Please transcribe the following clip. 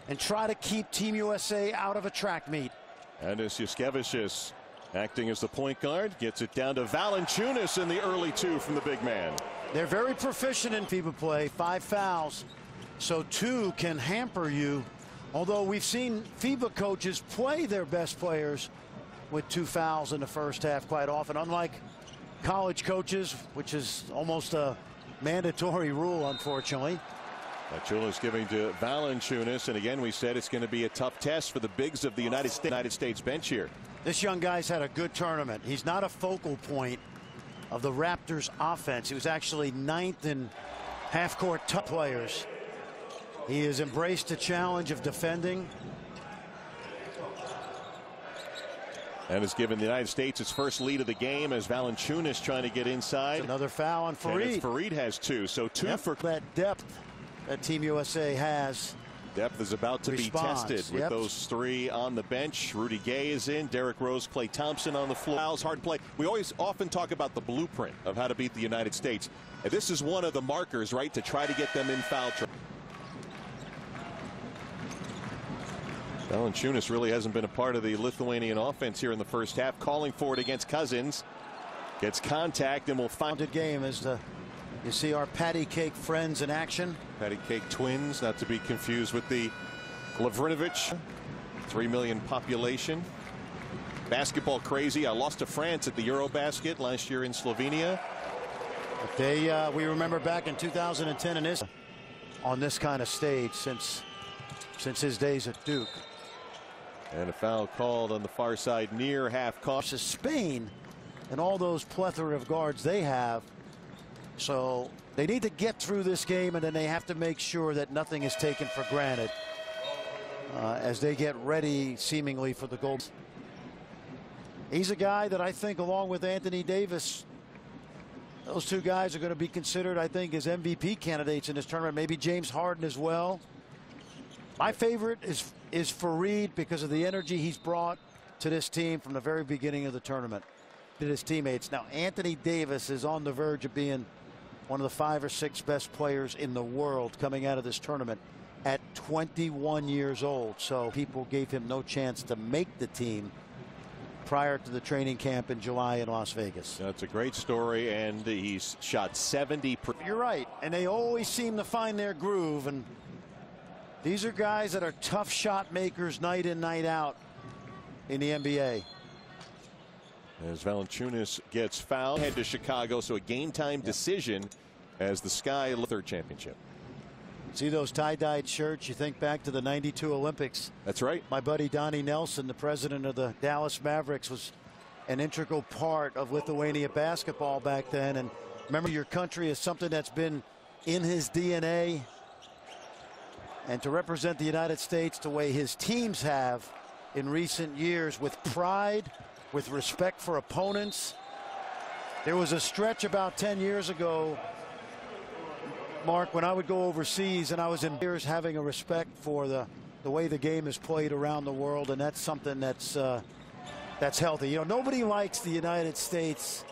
and try to keep Team USA out of a track meet. And as Yuskevicius acting as the point guard, gets it down to Valanciunas in the early two from the big man. They're very proficient in FIBA play, 5 fouls, so 2 can hamper you. Although we've seen FIBA coaches play their best players with 2 fouls in the first half quite often, unlike college coaches, which is almost a mandatory rule, unfortunately. Julius giving to Valanciunas, and again we said it's going to be a tough test for the bigs of the United States bench here. This young guy's had a good tournament. He's not a focal point of the Raptors offense. He was actually 9th in half-court top players. He has embraced the challenge of defending. And has given the United States its first lead of the game as Valanciunas trying to get inside. It's another foul on Fareed. And Fareed has 2, so 2 for that depth that Team USA has. Depth is about to be tested with those 3 on the bench. Rudy Gay is in. Derrick Rose, Klay Thompson on the floor. Fouls, hard play. We often talk about the blueprint of how to beat the United States. And this is one of the markers, right, to try to get them in foul trouble. Valanciunas really hasn't been a part of the Lithuanian offense here in the first half. Calling for it against Cousins. Gets contact and will find a game as you see our patty cake friends in action. Patty cake twins, not to be confused with the Lavrinovich. 3 million population. Basketball crazy. I lost to France at the Eurobasket last year in Slovenia. We remember back in 2010 and on this kind of stage since his days at Duke. And a foul called on the far side near half court. Spain and all those plethora of guards they have. So they need to get through this game, and then they have to make sure that nothing is taken for granted as they get ready seemingly for the gold. He's a guy that I think, along with Anthony Davis, those 2 guys are going to be considered, I think, as MVP candidates in this tournament. Maybe James Harden as well. My favorite is Fareed because of the energy he's brought to this team from the very beginning of the tournament to his teammates. Now Anthony Davis is on the verge of being one of the 5 or 6 best players in the world coming out of this tournament at 21 years old. So people gave him no chance to make the team prior to the training camp in July in Las Vegas. That's a great story, and he's shot 70%. You're right, and they always seem to find their groove, and these are guys that are tough shot makers night in, night out in the NBA. As Valanciunas gets fouled, head to Chicago, so a game-time decision as the Sky 3rd championship. See those tie-dyed shirts? You think back to the '92 Olympics. That's right. My buddy Donnie Nelson, the president of the Dallas Mavericks, was an integral part of Lithuania basketball back then. And remember, your country is something that's been in his DNA. And to represent the United States the way his teams have in recent years, with pride, with respect for opponents. There was a stretch about 10 years ago, Mark, when I would go overseas and I was in years having a respect for the way the game is played around the world, and that's something that's healthy. You know, nobody likes the United States